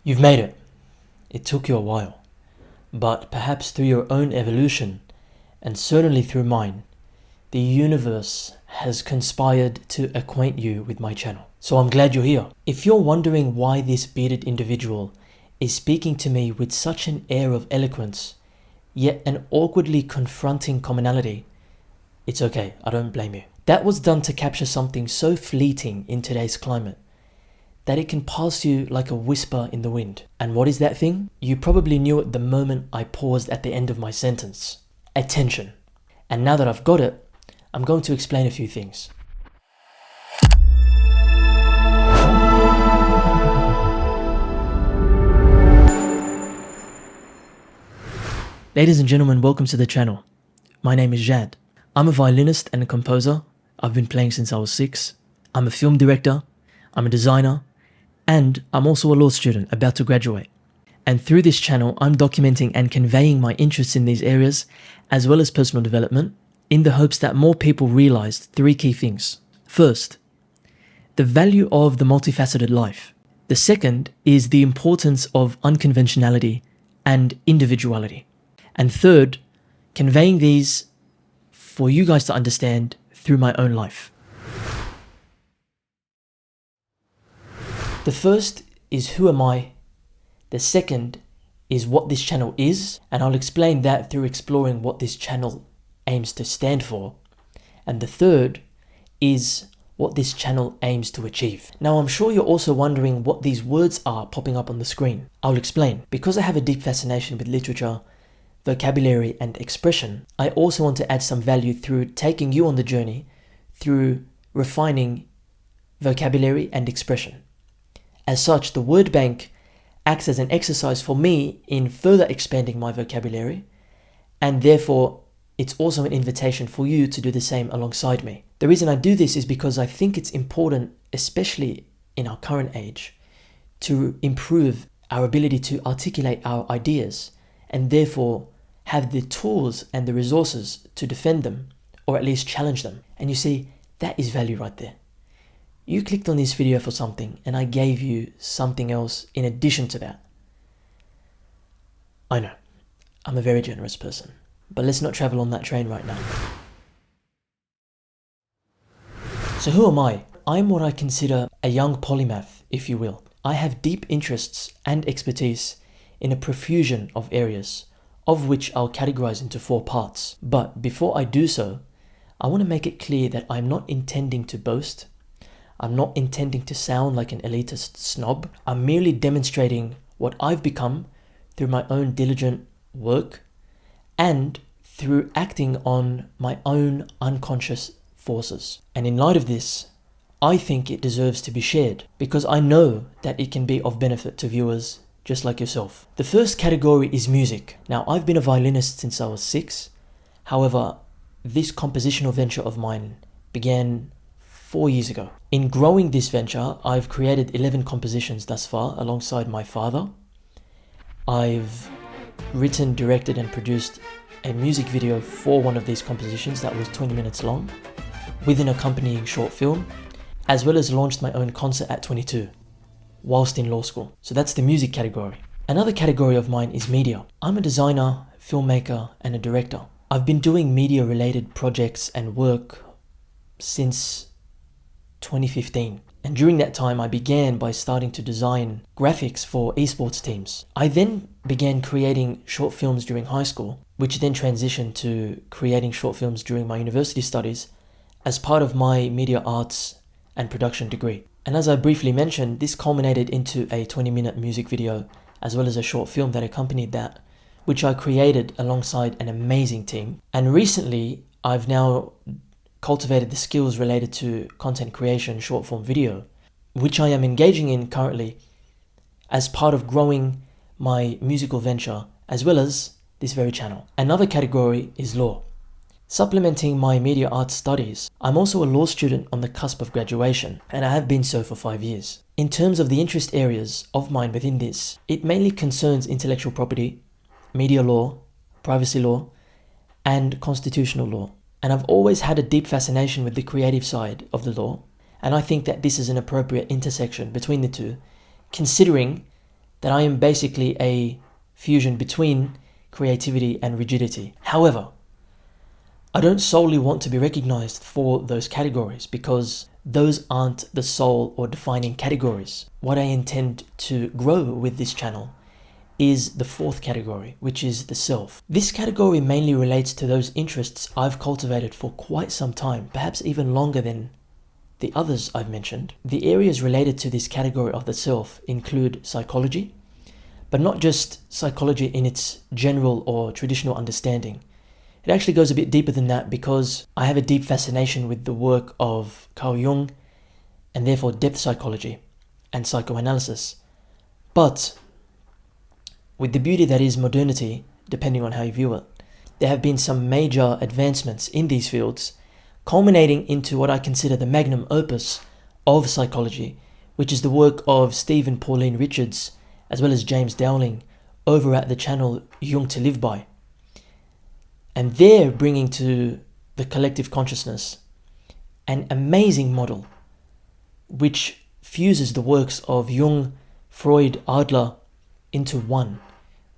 You've made it. It took you a while, but perhaps through your own evolution, and certainly through mine, the universe has conspired to acquaint you with my channel. So I'm glad you're here. If you're wondering why this bearded individual is speaking to me with such an air of eloquence, yet an awkwardly confronting commonality, it's okay, I don't blame you. That was done to capture something so fleeting in today's climate that it can pass you like a whisper in the wind. And what is that thing? You probably knew it the moment I paused at the end of my sentence. Attention. And now that I've got it, I'm going to explain a few things. Ladies and gentlemen, welcome to the channel. My name is Jad. I'm a violinist and a composer. I've been playing since I was 6. I'm a film director. I'm a designer. And I'm also a law student about to graduate. And through this channel, I'm documenting and conveying my interests in these areas, as well as personal development, in the hopes that more people realize 3 key things. First, the value of the multifaceted life. The second is the importance of unconventionality and individuality. And third, conveying these for you guys to understand through my own life. The first is who am I? The second is what this channel is, and I'll explain that through exploring what this channel aims to stand for. And the third is what this channel aims to achieve. Now, I'm sure you're also wondering what these words are popping up on the screen. I'll explain. Because I have a deep fascination with literature, vocabulary, and expression, I also want to add some value through taking you on the journey through refining vocabulary and expression. As such, the word bank acts as an exercise for me in further expanding my vocabulary, and therefore it's also an invitation for you to do the same alongside me. The reason I do this is because I think it's important, especially in our current age, to improve our ability to articulate our ideas and therefore have the tools and the resources to defend them or at least challenge them. And you see, that is value right there. You clicked on this video for something and I gave you something else in addition to that. I know, I'm a very generous person, but let's not travel on that train right now. So who am I? I'm what I consider a young polymath, if you will. I have deep interests and expertise in a profusion of areas, of which I'll categorize into 4 parts. But before I do so, I want to make it clear that I'm not intending to boast. I'm not intending to sound like an elitist snob. I'm merely demonstrating what I've become through my own diligent work and through acting on my own unconscious forces. And in light of this, I think it deserves to be shared because I know that it can be of benefit to viewers just like yourself. The first category is music. Now, I've been a violinist since I was 6. However, this compositional venture of mine began 4 years ago. In growing this venture, I've created 11 compositions thus far alongside my father. I've written, directed and produced a music video for one of these compositions that was 20 minutes long with an accompanying short film, as well as launched my own concert at 22 whilst in law school. So that's the music category. Another category of mine is media. I'm a designer, filmmaker and a director. I've been doing media related projects and work since 2015. And during that time, I began by starting to design graphics for esports teams. I then began creating short films during high school, which then transitioned to creating short films during my university studies as part of my media arts and production degree. And as I briefly mentioned, this culminated into a 20-minute music video as well as a short film that accompanied that, which I created alongside an amazing team. And recently, I've now cultivated the skills related to content creation, short form video, which I am engaging in currently as part of growing my musical venture as well as this very channel. Another category is law. Supplementing my media arts studies, I'm also a law student on the cusp of graduation, and I have been so for 5 years. In terms of the interest areas of mine within this, it mainly concerns intellectual property, media law, privacy law, and constitutional law. And I've always had a deep fascination with the creative side of the law, and I think that this is an appropriate intersection between the two, considering that I am basically a fusion between creativity and rigidity. However, I don't solely want to be recognized for those categories because those aren't the sole or defining categories. What I intend to grow with this channel is the fourth category, which is the self. This category mainly relates to those interests I've cultivated for quite some time, perhaps even longer than the others I've mentioned. The areas related to this category of the self include psychology, but not just psychology in its general or traditional understanding. It actually goes a bit deeper than that because I have a deep fascination with the work of Carl Jung and therefore depth psychology and psychoanalysis. But with the beauty that is modernity, depending on how you view it, there have been some major advancements in these fields, culminating into what I consider the magnum opus of psychology, which is the work of Steve and Pauline Richards, as well as James Dowling, over at the channel Jung To Live By. And they're bringing to the collective consciousness an amazing model which fuses the works of Jung, Freud, Adler into one,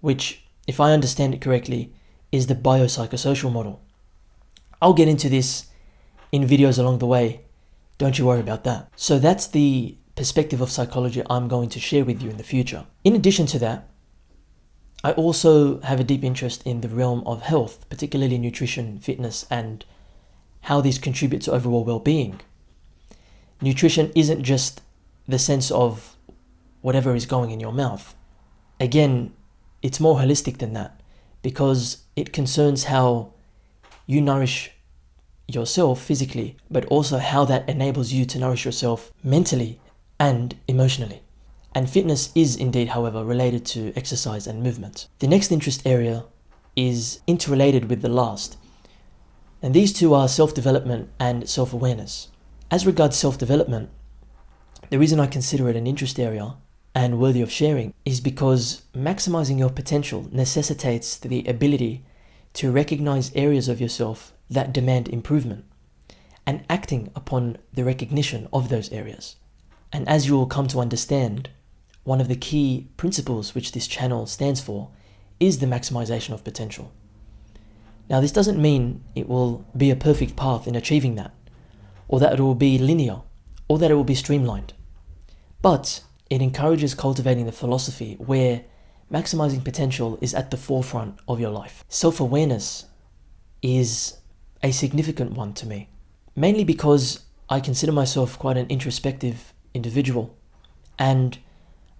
which, if I understand it correctly, is the biopsychosocial model. I'll get into this in videos along the way, don't you worry about that. So that's the perspective of psychology I'm going to share with you in the future. In addition to that, I also have a deep interest in the realm of health, particularly nutrition, fitness, and how these contribute to overall well-being. Nutrition isn't just the sense of whatever is going in your mouth. Again, it's more holistic than that because it concerns how you nourish yourself physically, but also how that enables you to nourish yourself mentally and emotionally. And fitness is indeed, however, related to exercise and movement. The next interest area is interrelated with the last, and these two are self-development and self-awareness. As regards self-development, the reason I consider it an interest area and worthy of sharing is because maximizing your potential necessitates the ability to recognize areas of yourself that demand improvement and acting upon the recognition of those areas. And as you will come to understand, one of the key principles which this channel stands for is the maximization of potential. Now, this doesn't mean it will be a perfect path in achieving that, or that it will be linear, or that it will be streamlined. But it encourages cultivating the philosophy where maximizing potential is at the forefront of your life. Self-awareness is a significant one to me, mainly because I consider myself quite an introspective individual, and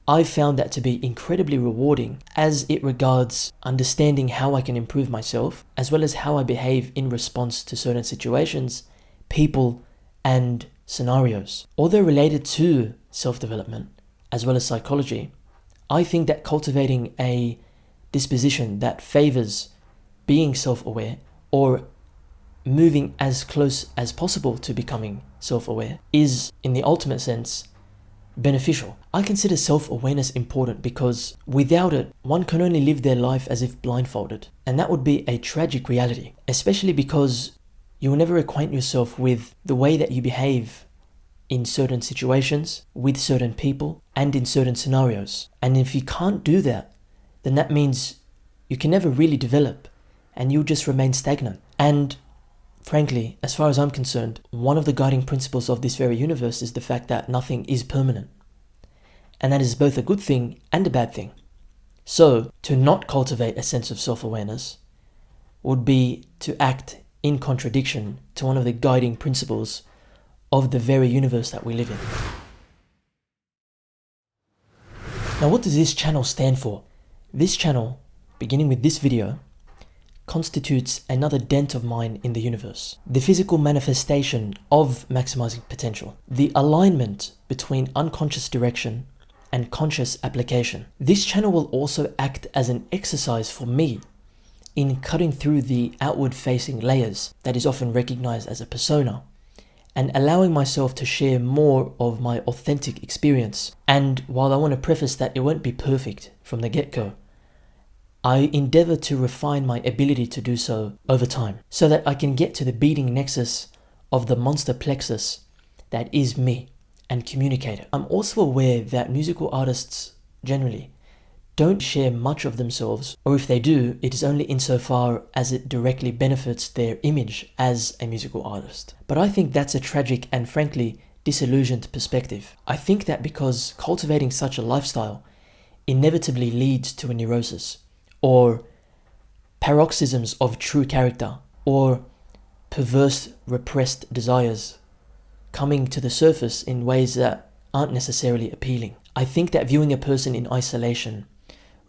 I've found that to be incredibly rewarding as it regards understanding how I can improve myself, as well as how I behave in response to certain situations, people, and scenarios. Although related to self-development, as well as psychology, I think that cultivating a disposition that favors being self-aware or moving as close as possible to becoming self-aware is, in the ultimate sense, beneficial. I consider self-awareness important because without it, one can only live their life as if blindfolded. And that would be a tragic reality, especially because you will never acquaint yourself with the way that you behave in certain situations, with certain people, and in certain scenarios. And if you can't do that, then that means you can never really develop and you'll just remain stagnant. And frankly, as far as I'm concerned, one of the guiding principles of this very universe is the fact that nothing is permanent. And that is both a good thing and a bad thing. So, to not cultivate a sense of self-awareness would be to act in contradiction to one of the guiding principles of the very universe that we live in. Now, what does this channel stand for? This channel, beginning with this video, constitutes another dent of mine in the universe. The physical manifestation of maximizing potential. The alignment between unconscious direction and conscious application. This channel will also act as an exercise for me in cutting through the outward facing layers that is often recognized as a persona and allowing myself to share more of my authentic experience. And while I want to preface that it won't be perfect from the get-go, I endeavor to refine my ability to do so over time so that I can get to the beating nexus of the monster plexus that is me and communicate it. I'm also aware that musical artists generally don't share much of themselves, or if they do, it is only insofar as it directly benefits their image as a musical artist. But I think that's a tragic and frankly disillusioned perspective. I think that because cultivating such a lifestyle inevitably leads to a neurosis, or paroxysms of true character, or perverse repressed desires coming to the surface in ways that aren't necessarily appealing. I think that viewing a person in isolation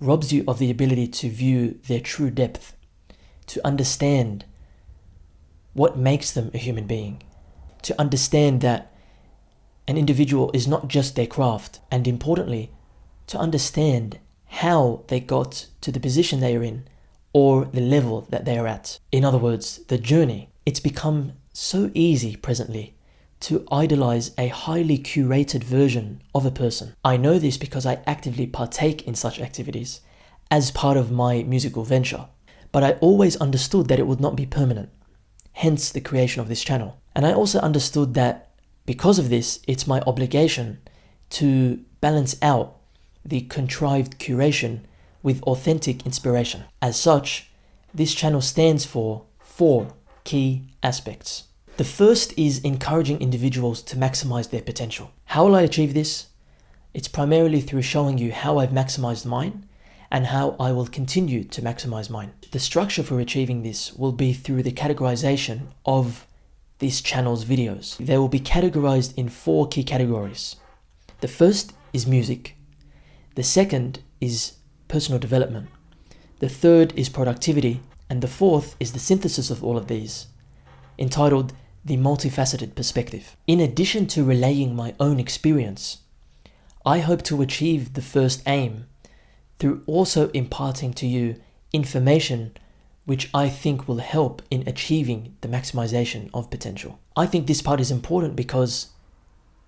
robs you of the ability to view their true depth, to understand what makes them a human being, to understand that an individual is not just their craft, and importantly, to understand how they got to the position they are in or the level that they are at. In other words, the journey. It's become so easy presently to idolize a highly curated version of a person. I know this because I actively partake in such activities as part of my musical venture, but I always understood that it would not be permanent, hence the creation of this channel. And I also understood that because of this, it's my obligation to balance out the contrived curation with authentic inspiration. As such, this channel stands for 4 key aspects. The first is encouraging individuals to maximize their potential. How will I achieve this? It's primarily through showing you how I've maximized mine and how I will continue to maximize mine. The structure for achieving this will be through the categorization of this channel's videos. They will be categorized in 4 key categories. The first is music. The second is personal development. The third is productivity. And the fourth is the synthesis of all of these, entitled The Multifaceted Perspective. In addition to relaying my own experience, I hope to achieve the first aim through also imparting to you information which I think will help in achieving the maximization of potential. I think this part is important because,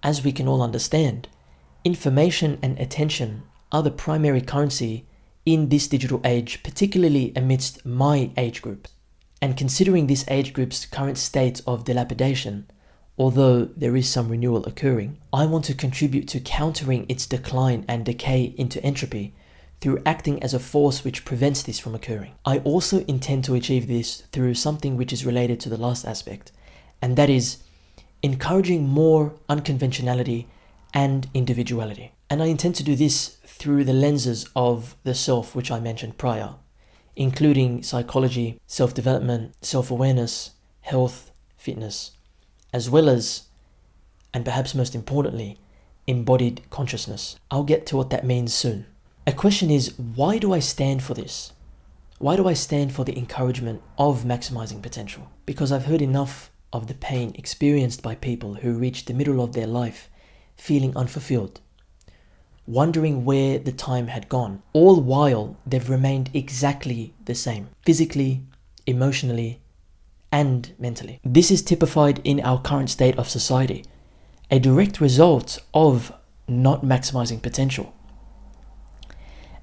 as we can all understand, information and attention are the primary currency in this digital age, particularly amidst my age group. And considering this age group's current state of dilapidation, although there is some renewal occurring, I want to contribute to countering its decline and decay into entropy through acting as a force which prevents this from occurring. I also intend to achieve this through something which is related to the last aspect, and that is encouraging more unconventionality and individuality. And I intend to do this through the lenses of the self which I mentioned prior, including psychology, self-development, self-awareness, health, fitness, as well as, and perhaps most importantly, embodied consciousness. I'll get to what that means soon. A question is, why do I stand for this? Why do I stand for the encouragement of maximizing potential? Because I've heard enough of the pain experienced by people who reach the middle of their life feeling unfulfilled, wondering where the time had gone, all while they've remained exactly the same, physically, emotionally, and mentally. This is typified in our current state of society, a direct result of not maximizing potential.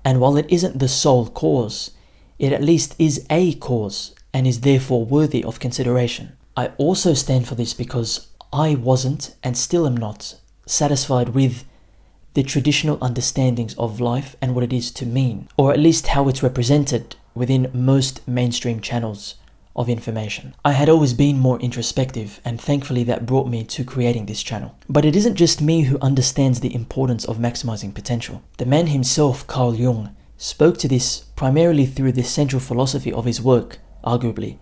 And while it isn't the sole cause, it at least is a cause and is therefore worthy of consideration. I also stand for this because I wasn't, and still am not, satisfied with the traditional understandings of life and what it is to mean, or at least how it's represented within most mainstream channels of information. I had always been more introspective, and thankfully that brought me to creating this channel. But it isn't just me who understands the importance of maximizing potential. The man himself, Carl Jung, spoke to this primarily through the central philosophy of his work, arguably,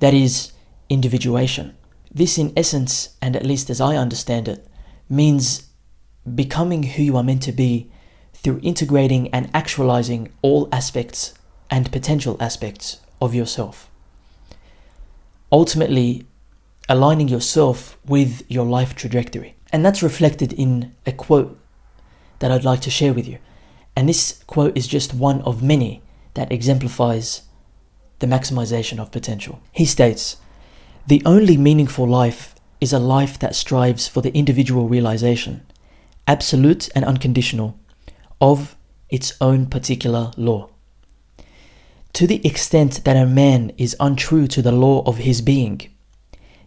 that is, individuation. This in essence, and at least as I understand it, means becoming who you are meant to be through integrating and actualizing all aspects and potential aspects of yourself. Ultimately, aligning yourself with your life trajectory. And that's reflected in a quote that I'd like to share with you. And this quote is just one of many that exemplifies the maximization of potential. He states, "The only meaningful life is a life that strives for the individual realization, absolute and unconditional, of its own particular law. To the extent that a man is untrue to the law of his being,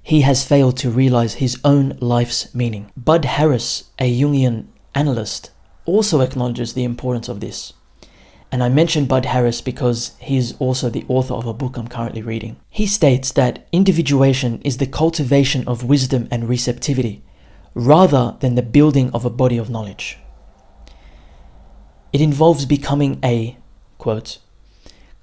he has failed to realize his own life's meaning." Bud Harris, a Jungian analyst, also acknowledges the importance of this, And I mentioned Bud Harris because he is also the author of a book I'm currently reading. He states that individuation is the cultivation of wisdom and receptivity, rather than the building of a body of knowledge. It involves becoming a, quote,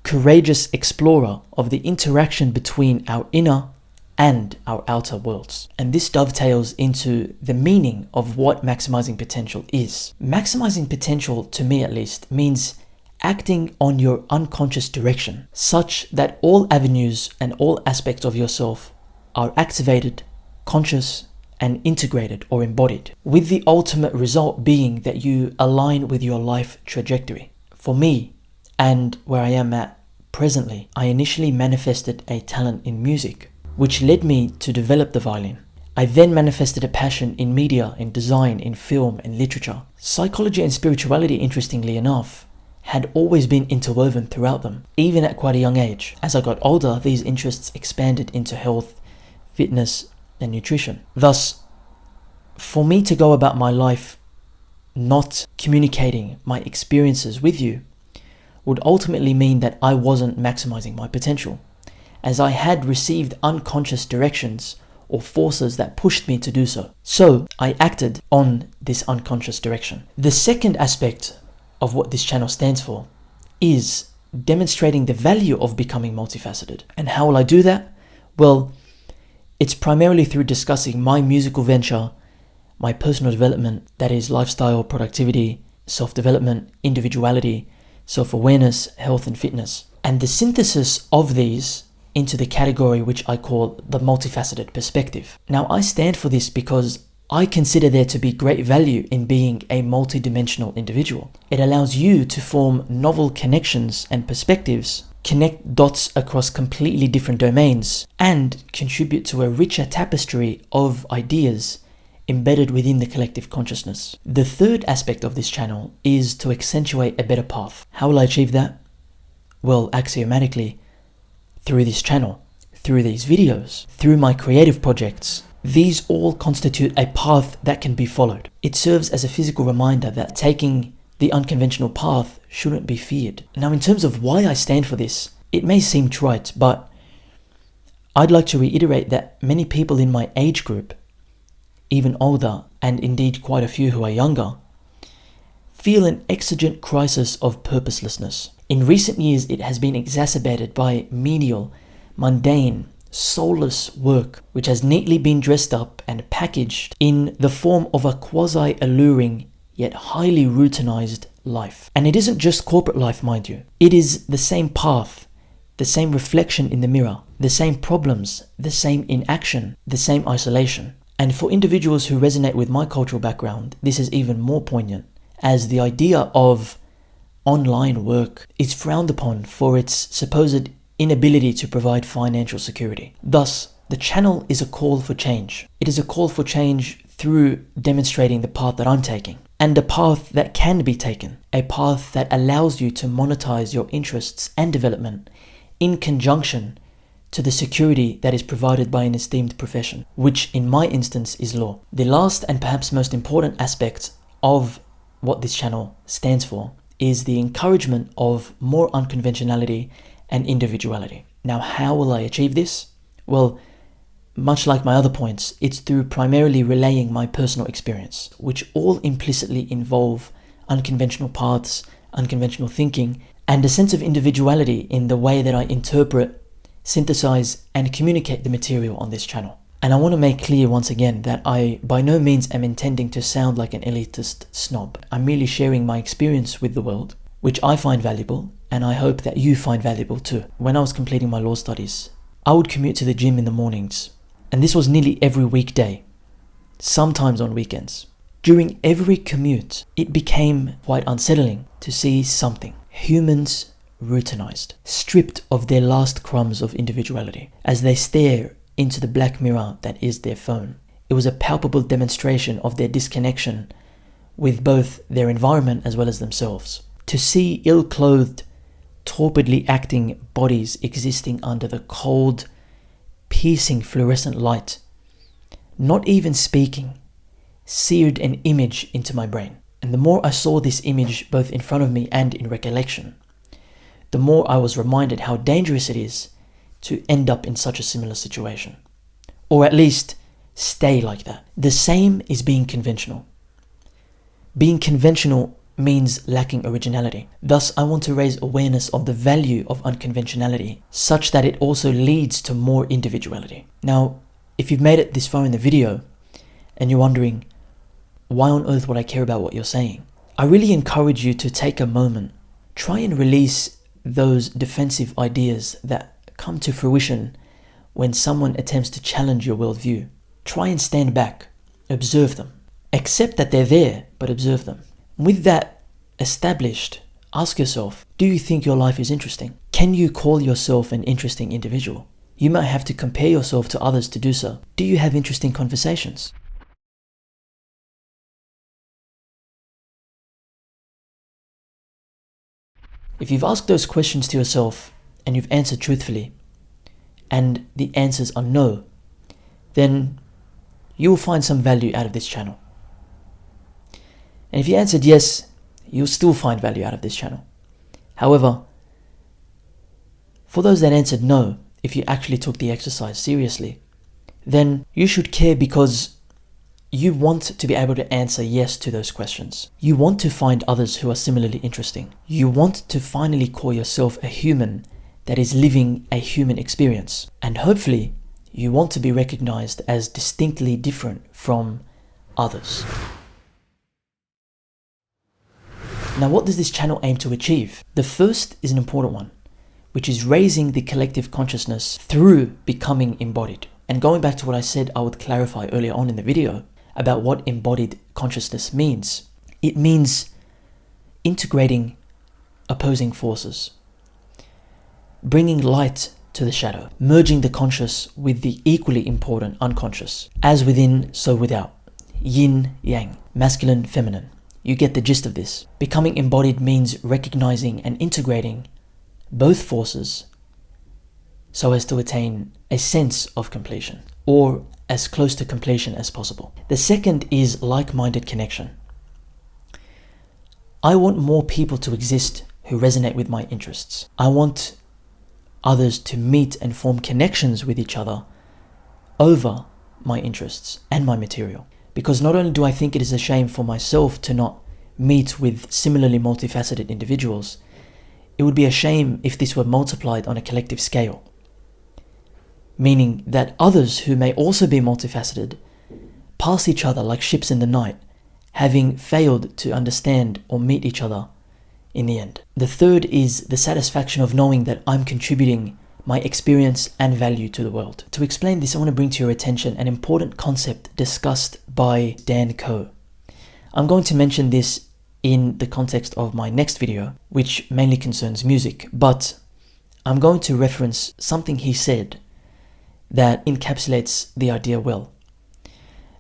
courageous explorer of the interaction between our inner and our outer worlds. And this dovetails into the meaning of what maximizing potential is. Maximizing potential, to me at least, means acting on your unconscious direction, such that all avenues and all aspects of yourself are activated, conscious, and integrated or embodied, with the ultimate result being that you align with your life trajectory. For me, and where I am at presently, I initially manifested a talent in music, which led me to develop the violin. I then manifested a passion in media, in design, in film, and literature. Psychology and spirituality, interestingly enough, had always been interwoven throughout them, even at quite a young age. As I got older, these interests expanded into health, fitness, and nutrition. Thus, for me to go about my life not communicating my experiences with you would ultimately mean that I wasn't maximizing my potential, as I had received unconscious directions or forces that pushed me to do so. So I acted on this unconscious direction. The second aspect of what this channel stands for is demonstrating the value of becoming multifaceted. And how will I do that? Well, it's primarily through discussing my musical venture, my personal development, that is lifestyle, productivity, self-development, individuality, self-awareness, health and fitness, and the synthesis of these into the category which I call the multifaceted perspective. Now, I stand for this because I consider there to be great value in being a multidimensional individual. It allows you to form novel connections and perspectives, connect dots across completely different domains, and contribute to a richer tapestry of ideas embedded within the collective consciousness. The third aspect of this channel is to accentuate a better path. How will I achieve that? Well, axiomatically, through this channel, through these videos, through my creative projects. These all constitute a path that can be followed. It serves as a physical reminder that taking the unconventional path shouldn't be feared. Now, in terms of why I stand for this, it may seem trite, but I'd like to reiterate that many people in my age group, even older, and indeed quite a few who are younger, feel an exigent crisis of purposelessness. In recent years, it has been exacerbated by menial, mundane, soulless work, which has neatly been dressed up and packaged in the form of a quasi-alluring yet highly routinized life. And it isn't just corporate life, mind you. It is the same path, the same reflection in the mirror, the same problems, the same inaction, the same isolation. And for individuals who resonate with my cultural background, this is even more poignant, as the idea of online work is frowned upon for its supposed inability to provide financial security. Thus, the channel is a call for change. It is a call for change through demonstrating the path that I'm taking, and a path that can be taken, a path that allows you to monetize your interests and development in conjunction to the security that is provided by an esteemed profession, which in my instance is law. The last and perhaps most important aspect of what this channel stands for is the encouragement of more unconventionality and individuality. Now, how will I achieve this? Well, much like my other points, it's through primarily relaying my personal experience, which all implicitly involve unconventional paths, unconventional thinking, and a sense of individuality in the way that I interpret, synthesize, and communicate the material on this channel. And I want to make clear once again that I by no means am intending to sound like an elitist snob. I'm merely sharing my experience with the world, which I find valuable, and I hope that you find valuable too. When I was completing my law studies, I would commute to the gym in the mornings, and this was nearly every weekday, sometimes on weekends. During every commute, it became quite unsettling to see something. Humans routinized, stripped of their last crumbs of individuality, as they stare into the black mirror that is their phone. It was a palpable demonstration of their disconnection with both their environment as well as themselves. To see ill-clothed, torpidly acting bodies existing under the cold, piercing fluorescent light, not even speaking, seared an image into my brain. And the more I saw this image both in front of me and in recollection, the more I was reminded how dangerous it is to end up in such a similar situation. Or at least stay like that. The same is being conventional. Being conventional means lacking originality. Thus, I want to raise awareness of the value of unconventionality such that it also leads to more individuality. Now, if you've made it this far in the video and you're wondering, why on earth would I care about what you're saying? I really encourage you to take a moment, try and release those defensive ideas that come to fruition when someone attempts to challenge your worldview. Try and stand back, observe them. Accept that they're there, but observe them. With that established, ask yourself, do you think your life is interesting? Can you call yourself an interesting individual? You might have to compare yourself to others to do so. Do you have interesting conversations? If you've asked those questions to yourself and you've answered truthfully, and the answers are no, then you will find some value out of this channel. And if you answered yes, you'll still find value out of this channel. However, for those that answered no, if you actually took the exercise seriously, then you should care because you want to be able to answer yes to those questions. You want to find others who are similarly interesting. You want to finally call yourself a human that is living a human experience. And hopefully, you want to be recognized as distinctly different from others. Now, what does this channel aim to achieve? The first is an important one, which is raising the collective consciousness through becoming embodied. And going back to what I said I would clarify earlier on in the video about what embodied consciousness means. It means integrating opposing forces, bringing light to the shadow, merging the conscious with the equally important unconscious, as within, so without, yin, yang, masculine, feminine. You get the gist of this. Becoming embodied means recognizing and integrating both forces so as to attain a sense of completion, or as close to completion as possible. The second is like-minded connection. I want more people to exist who resonate with my interests. I want others to meet and form connections with each other over my interests and my material. Because not only do I think it is a shame for myself to not meet with similarly multifaceted individuals, it would be a shame if this were multiplied on a collective scale. Meaning that others who may also be multifaceted pass each other like ships in the night, having failed to understand or meet each other in the end. The third is the satisfaction of knowing that I'm contributing my experience and value to the world. To explain this, I want to bring to your attention an important concept discussed by Dan Koe. I'm going to mention this in the context of my next video, which mainly concerns music, but I'm going to reference something he said that encapsulates the idea well.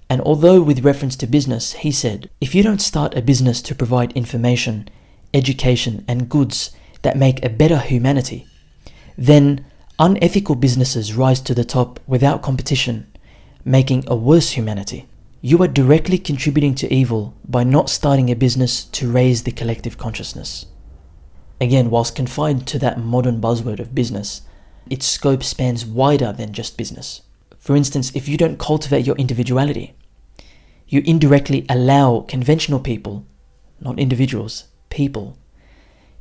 And although with reference to business, he said, if you don't start a business to provide information, education, and goods that make a better humanity, then unethical businesses rise to the top without competition, making a worse humanity. You are directly contributing to evil by not starting a business to raise the collective consciousness. Again, whilst confined to that modern buzzword of business, its scope spans wider than just business. For instance, if you don't cultivate your individuality, you indirectly allow conventional people, not individuals, people,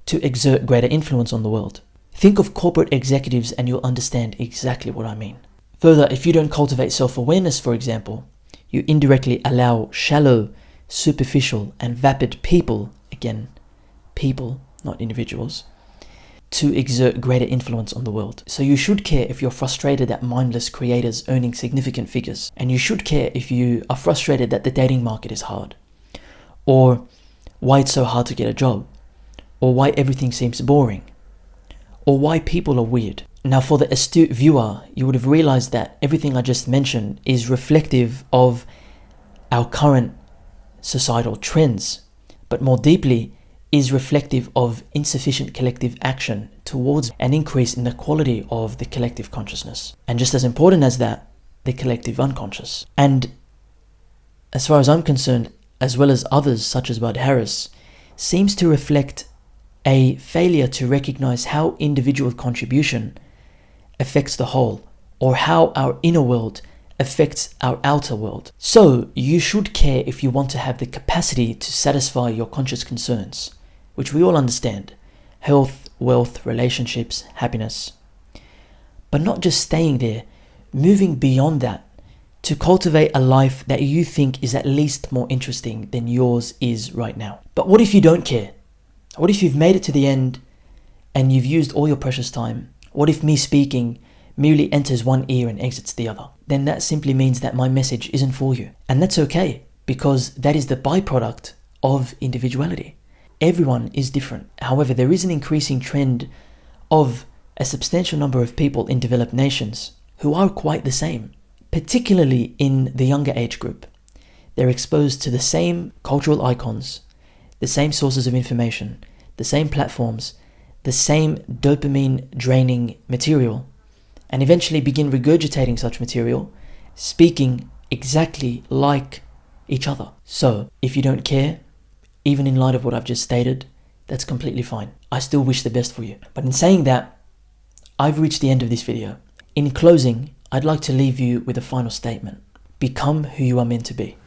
to exert greater influence on the world. Think of corporate executives and you'll understand exactly what I mean. Further, if you don't cultivate self-awareness, for example, you indirectly allow shallow, superficial, and vapid people, again, people, not individuals, to exert greater influence on the world. So you should care if you're frustrated at mindless creators earning significant figures. And you should care if you are frustrated that the dating market is hard. Or why it's so hard to get a job. Or why everything seems boring. Or why people are weird. Now, for the astute viewer, you would have realized that everything I just mentioned is reflective of our current societal trends, but more deeply is reflective of insufficient collective action towards an increase in the quality of the collective consciousness. And just as important as that, the collective unconscious. And as far as I'm concerned, as well as others such as Bud Harris, seems to reflect a failure to recognize how individual contribution affects the whole, or how our inner world affects our outer world. So you should care if you want to have the capacity to satisfy your conscious concerns, which we all understand: health, wealth, relationships, happiness. But not just staying there, moving beyond that to cultivate a life that you think is at least more interesting than yours is right now. But what if you don't care? What if you've made it to the end and you've used all your precious time? What if me speaking merely enters one ear and exits the other? Then that simply means that my message isn't for you. And that's okay, because that is the byproduct of individuality. Everyone is different. However, there is an increasing trend of a substantial number of people in developed nations who are quite the same, particularly in the younger age group. They're exposed to the same cultural icons, the same sources of information, the same platforms, the same dopamine draining material, and eventually begin regurgitating such material, speaking exactly like each other. So if you don't care, even in light of what I've just stated, that's completely fine. I still wish the best for you. But in saying that, I've reached the end of this video. In closing, I'd like to leave you with a final statement. Become who you are meant to be.